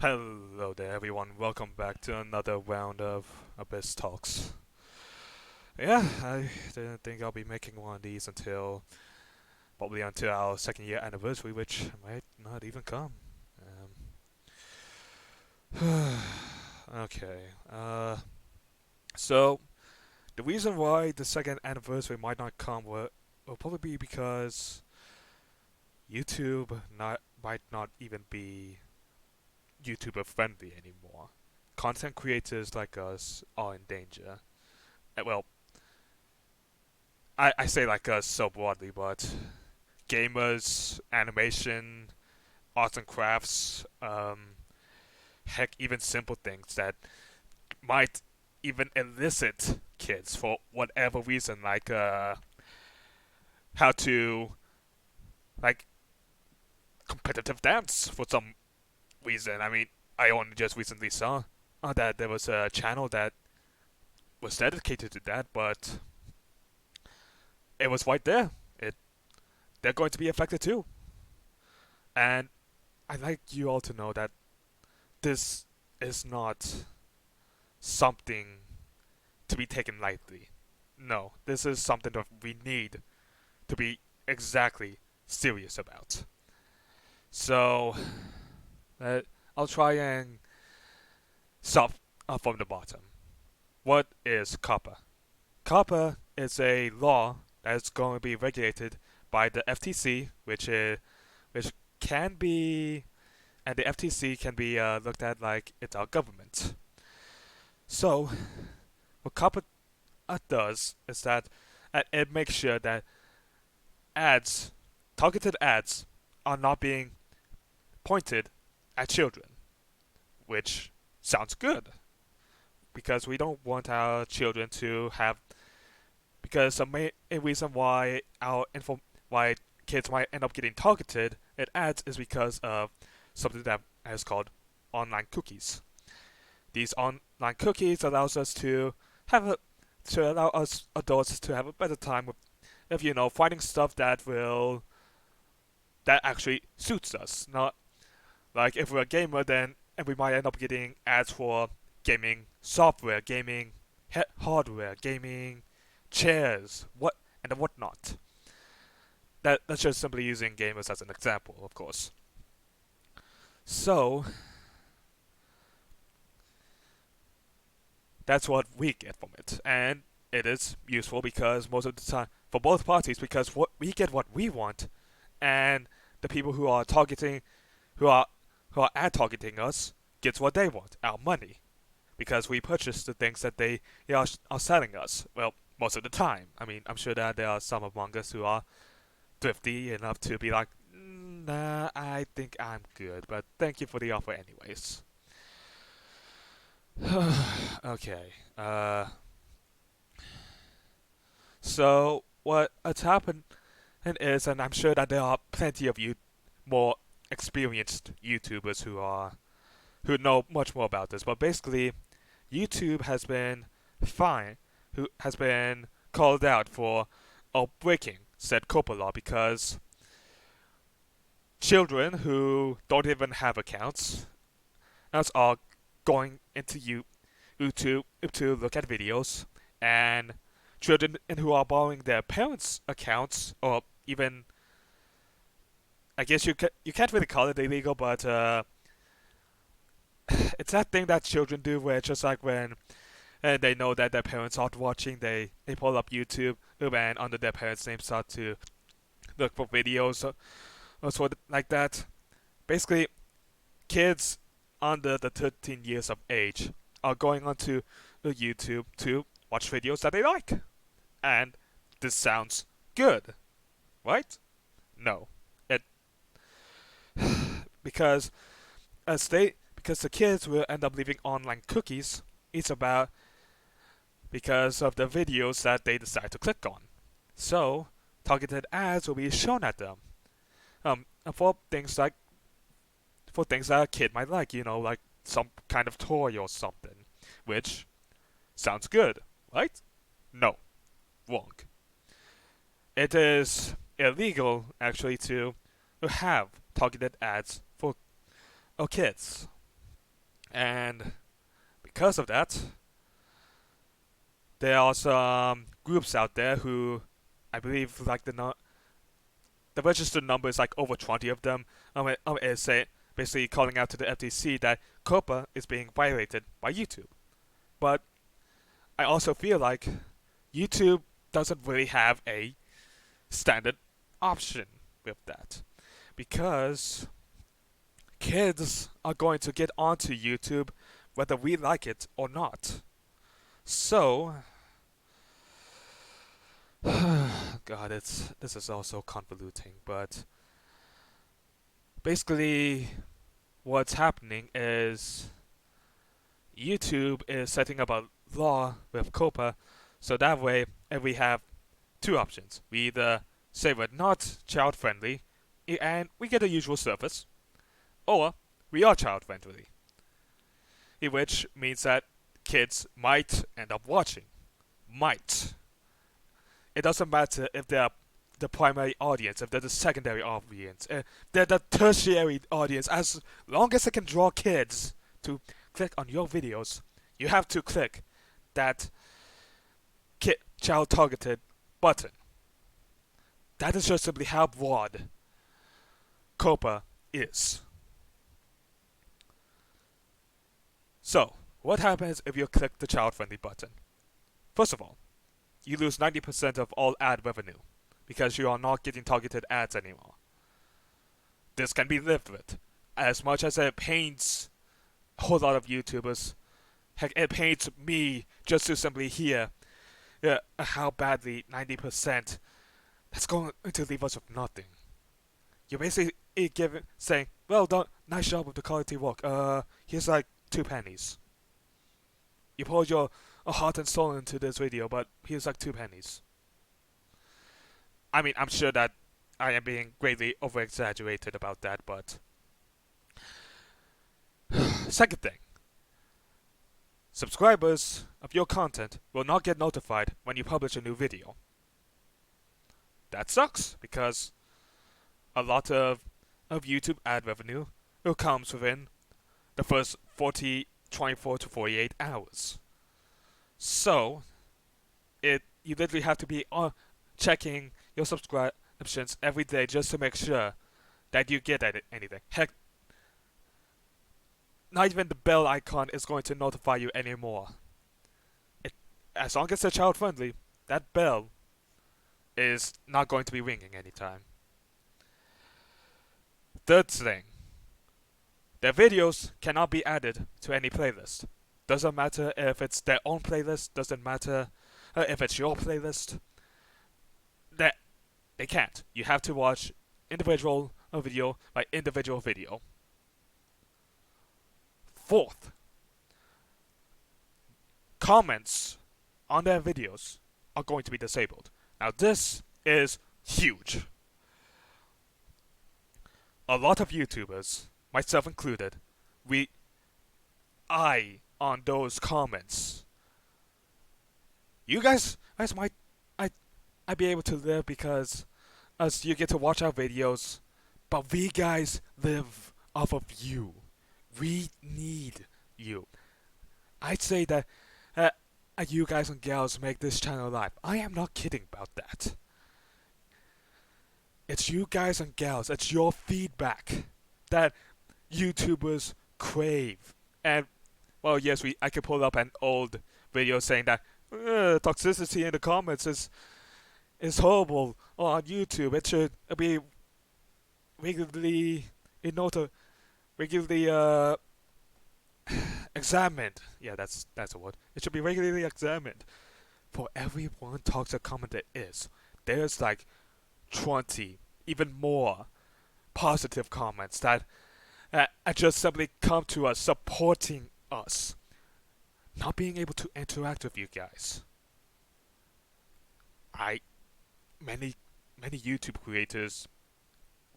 Hello there, everyone. Welcome back to another round of Abyss Talks. Yeah, I didn't think I'll be making one of these probably until our second year anniversary, which might not even come. Okay. So the reason why the second anniversary might not come will probably be because YouTube not might not even be YouTuber friendly anymore. Content creators like us are in danger. Well, I say like us so broadly, but gamers, animation, arts and crafts, heck, even simple things that might even elicit kids for whatever reason, like how to like competitive dance for some reason. I mean, I only just recently saw that there was a channel that was dedicated to that, but it was right there. They're going to be affected too, and I'd like you all to know that this is not something to be taken lightly. No, this is something that we need to be exactly serious about. So, uh, I'll try and start from the bottom. What is COPPA? COPPA is a law that is going to be regulated by the FTC, which can be, and the FTC can be looked at like it's our government. So, what COPPA does is that it makes sure that ads, targeted ads, are not being pointed at children, which sounds good because we don't want our children to have. Because the main reason why why kids might end up getting targeted at ads is because of something that is called online cookies. These online cookies allows us to have a to allow us adults to have a better time with if finding stuff that actually suits us. Not like if we're a gamer, then and we might end up getting ads for gaming software, gaming hardware, gaming chairs, and whatnot. That's just simply using gamers as an example, of course. So that's what we get from it, and it is useful because most of the time for both parties because we get what we want, and the people who are who are ad targeting us gets what they want, our money, because we purchase the things that they are selling us. Well, most of the time. I mean, I'm sure that there are some among us who are thrifty enough to be like, nah, I think I'm good, but thank you for the offer anyways. Okay. So what's happened is, and I'm sure that there are plenty of you more experienced YouTubers who know much more about this, but basically, YouTube has been fine, who has been called out for breaking said COPPA law because children who don't even have accounts are going into YouTube to look at videos, and children who are borrowing their parents' accounts, or even I guess you can't really call it illegal, but it's that thing that children do where it's just like when and they know that their parents aren't watching, they pull up YouTube and under their parents' name start to look for videos or sort of like that. Basically, kids under the 13 years of age are going onto YouTube to watch videos that they like. And this sounds good, right? No. It because because the kids will end up leaving online cookies. It's about because of the videos that they decide to click on. So targeted ads will be shown at them. For things that a kid might like, like some kind of toy or something, which sounds good, right? No, wrong. It is illegal actually to have targeted ads for kids. And because of that, there are some groups out there who, I believe, like the registered number is like over 20 of them. Is say basically calling out to the FTC that COPPA is being violated by YouTube. But I also feel like YouTube doesn't really have a standard option with that, because kids are going to get onto YouTube whether we like it or not. So, God, this is also convoluting, but basically, what's happening is YouTube is setting up a law with COPPA, so that way we have two options. We either say we're not child friendly, and we get the usual service, or we are child friendly, which means that kids might end up watching. Might. It doesn't matter if they're the primary audience, if they're the secondary audience, they're the tertiary audience. As long as it can draw kids to click on your videos, you have to click that child targeted button. That is just simply how broad COPPA is. So, what happens if you click the child friendly button? First of all, you lose 90% of all ad revenue because you are not getting targeted ads anymore. This can be lived with. As much as it pains a whole lot of YouTubers, heck, it pains me just to simply hear how badly 90%, that's going to leave us with nothing. You're basically saying, well done, nice job with the quality work. Here's like 2 pennies. You poured your heart and soul into this video, but here's like 2 pennies. I mean, I'm sure that I am being greatly over-exaggerated about that, but... Second thing. Subscribers of your content will not get notified when you publish a new video. That sucks, because a lot of YouTube ad revenue comes within the first 24 to 48 hours. So, you literally have to be checking your subscriptions every day just to make sure that you get anything. Heck, not even the bell icon is going to notify you anymore. As long as it's child friendly, that bell is not going to be ringing anytime. Third thing, their videos cannot be added to any playlist. Doesn't matter if it's their own playlist, doesn't matter if it's your playlist. They can't. You have to watch individual video by individual video. Fourth, comments on their videos are going to be disabled. Now this is huge. A lot of YouTubers, myself included, we eye on those comments. You guys might I be able to live because us you get to watch our videos, but we guys live off of you. We need you. I'd say that you guys and gals make this channel live. I am not kidding about that. It's you guys and gals, it's your feedback that YouTubers crave. And, well, yes, I could pull up an old video saying that toxicity in the comments is horrible on YouTube. It should be regularly, regularly examined. Yeah, that's a word. It should be regularly examined. For every one toxic comment there is, there's like 20, even more positive comments that just simply come to us, supporting us, not being able to interact with you guys. Many YouTube creators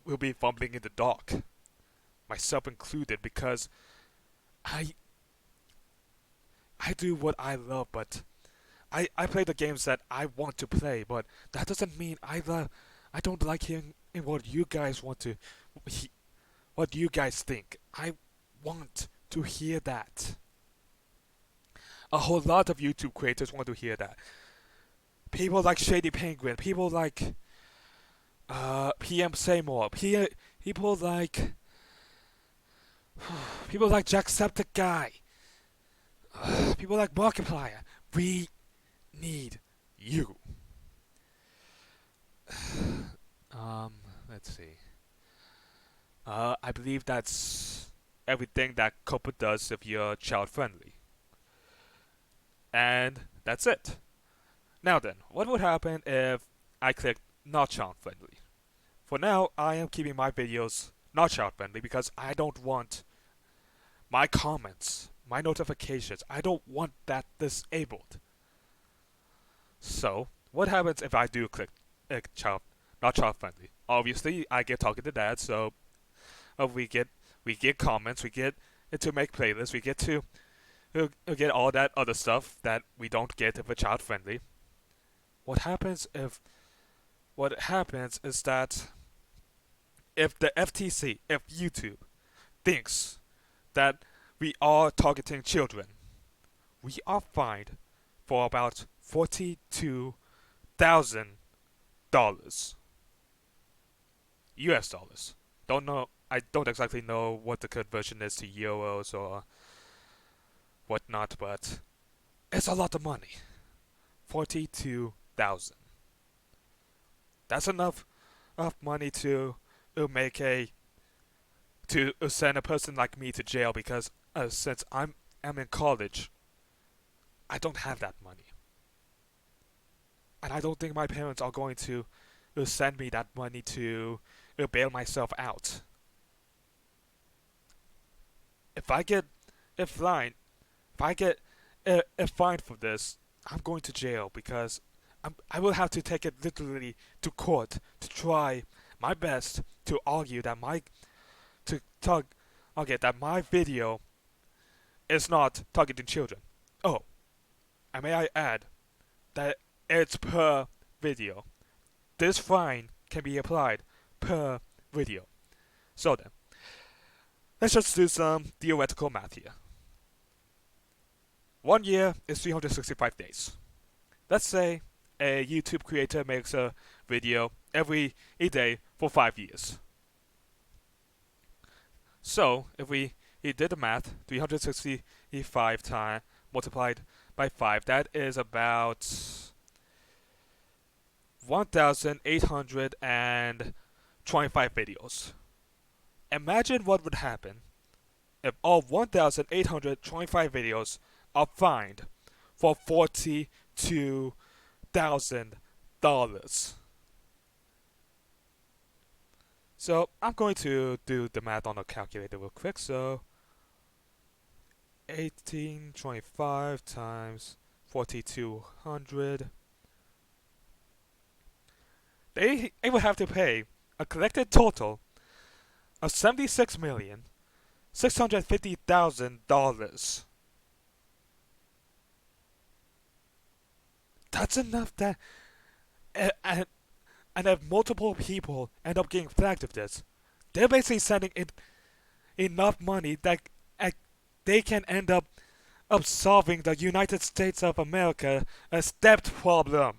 will be fumbling in the dark, myself included, because I do what I love, but I play the games that I want to play, but that doesn't mean I don't like hearing what you guys want to, what you guys think. I want to hear that. A whole lot of YouTube creators want to hear that. People like Shady Penguin, people like PM Seymour, people like people like Jacksepticeye, people like Markiplier. We need you. Let's see. I believe that's everything that COPPA does if you're child friendly. And that's it. Now then, what would happen if I click not child friendly? For now, I am keeping my videos not child friendly because I don't want my comments, my notifications, I don't want that disabled. So, what happens if I do click not child friendly? Obviously, I get talking to dad, so we get comments, we get to make playlists, we get to get all that other stuff that we don't get if we're child friendly. What happens is that if the FTC, if YouTube thinks that we are targeting children, we are fined for about $42,000 US dollars. Don't know. I don't exactly know what the conversion is to euros or whatnot, but it's a lot of money. 42,000. That's enough money to make to send a person like me to jail because since I'm in college, I don't have that money, and I don't think my parents are going to send me that money to bail myself out. If I get fined, if I get fined for this, I'm going to jail because I will have to take it literally to court to try my best to argue that that my video is not targeting children. Oh, and may I add that it's per video. This fine can be applied per video. So then, let's just do some theoretical math here. 1 year is 365 days. Let's say a YouTube creator makes a video every day for 5 years. So, if we did the math, 365 times multiplied by 5, that is about 1,825 videos. Imagine what would happen if all 1,825 videos are fined for $42,000. So I'm going to do the math on a calculator real quick. So 1825 times 4,200. They will have to pay a collected total of $76,650,000. That's enough that and if multiple people end up getting flagged with this, they're basically sending enough money that they can end up solving the United States of America a debt problem.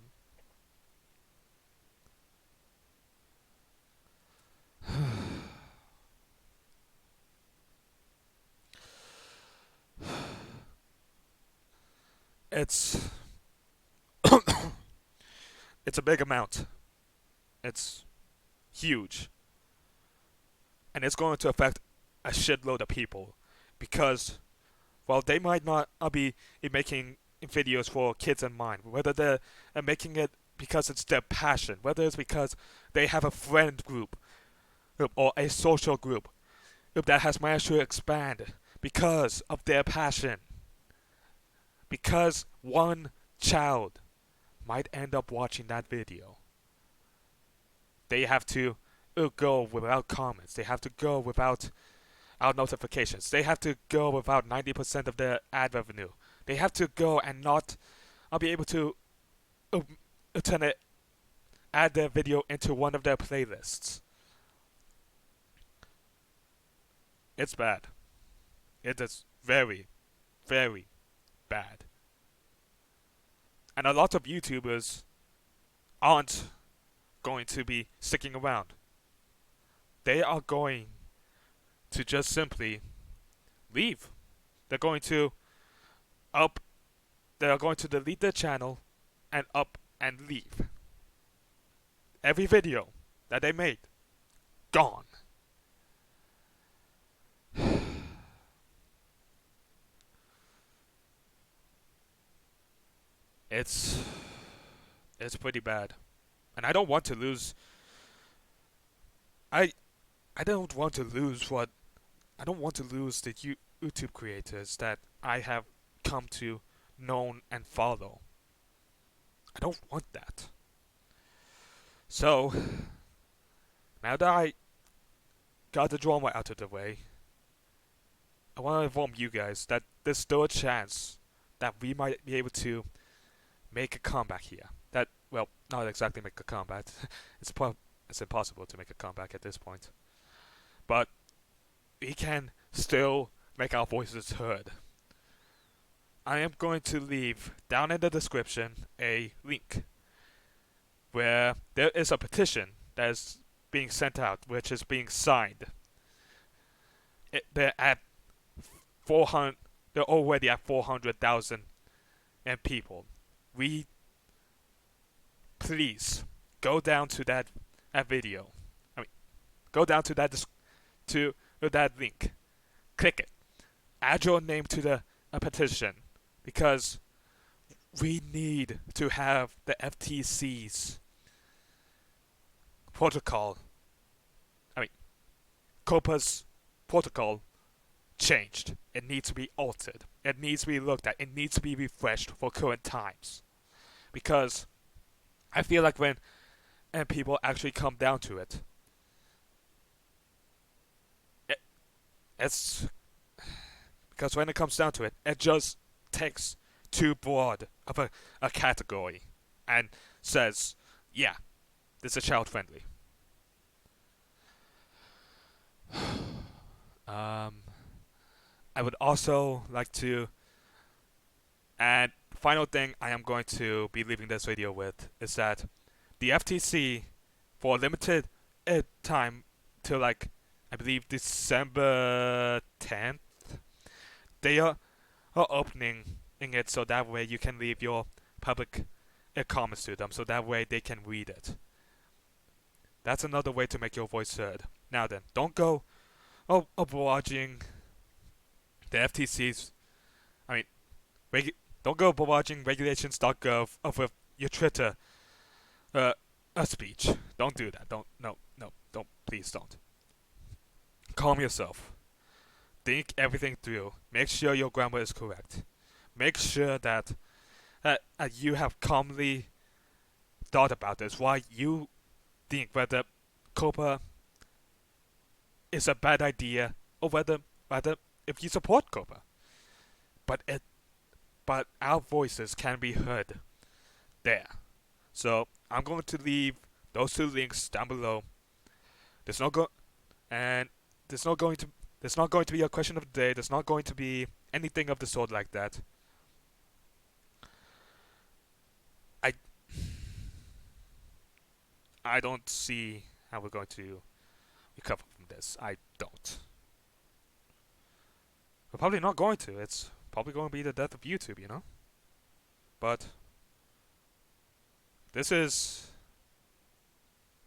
It's it's a big amount. It's huge. And it's going to affect a shitload of people because, well, they might not be making videos for kids in mind, whether they're making it because it's their passion, whether it's because they have a friend group or a social group that has managed to expand because of their passion. Because one child might end up watching that video. They have to go without comments. They have to go without our notifications. They have to go without 90% of their ad revenue. They have to go and not be able to add their video into one of their playlists. It's bad. It is very, very bad. And a lot of YouTubers aren't going to be sticking around. They are going to just simply leave. They're going to up they are going to delete their channel and up and leave. Every video that they made gone. It's it's pretty bad. And I don't want to lose I I don't want to lose what I don't want to lose the YouTube creators that I have come to know and follow. I don't want that. So, now that I got the drama out of the way, I want to inform you guys that there's still a chance that we might be able to make a comeback here. That, well, not exactly make a comeback. It's impossible to make a comeback at this point. But we can still make our voices heard. I am going to leave down in the description a link where there is a petition that is being sent out, which is being signed. They're at 400. They're already at 400,000 people. We please go down to that video. I mean, go down to that link. Click it. Add your name to the petition because we need to have the FTC's protocol. I mean, COPPA's protocol changed. It needs to be altered. It needs to be looked at. It needs to be refreshed for current times. Because I feel like when people actually come down to it's because when it comes down to it, it just takes too broad of a category and says, yeah, this is child friendly. I would also like to add, final thing I am going to be leaving this video with is that the FTC, for a limited time till like, I believe December 10th, they are opening it so that way you can leave your public comments to them, so that way they can read it. That's another way to make your voice heard. Now then, don't go watching the FTC's, I mean, don't go watching regulations.gov of your Twitter speech. Don't do that. No, please don't. Calm yourself. Think everything through. Make sure your grammar is correct. Make sure that you have calmly thought about this. Why you think whether COPPA is a bad idea or whether if you support COPPA. But our voices can be heard there. So I'm going to leave those two links down below. There's not going to be a question of the day. There's not going to be anything of the sort like that. I don't see how we're going to recover from this. I don't. We're probably not going to. It's probably going to be the death of YouTube, you know? But this is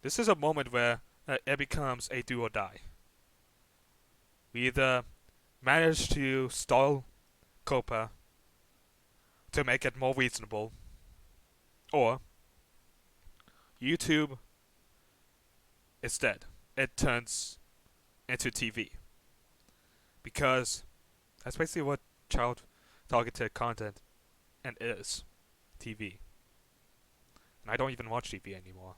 a moment where it becomes a do or die. We either manage to stall COPPA to make it more reasonable, or YouTube is dead. It turns into TV. Because that's basically what child targeted content and is. TV. And I don't even watch TV anymore.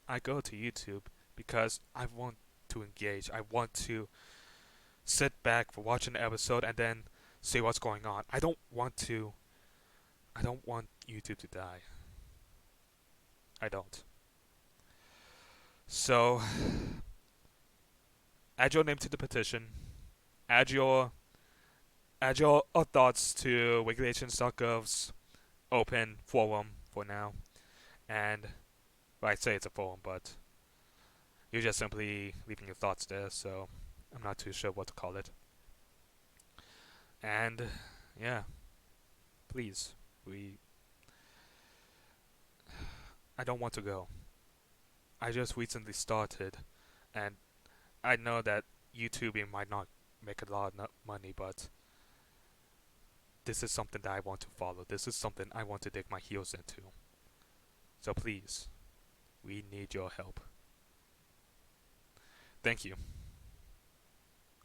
I go to YouTube because I want to engage. I want to sit back for watching the episode and then see what's going on. I don't want YouTube to die. I don't. So add your name to the petition. Add your add your thoughts to regulations.gov's open forum for now. And well, I'd say it's a forum, but you're just simply leaving your thoughts there, so I'm not too sure what to call it. And yeah, please, we. I don't want to go. I just recently started, and I know that YouTubing might not make a lot of money, but this is something that I want to follow. This is something I want to dig my heels into. So please, we need your help. Thank you.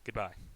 Goodbye.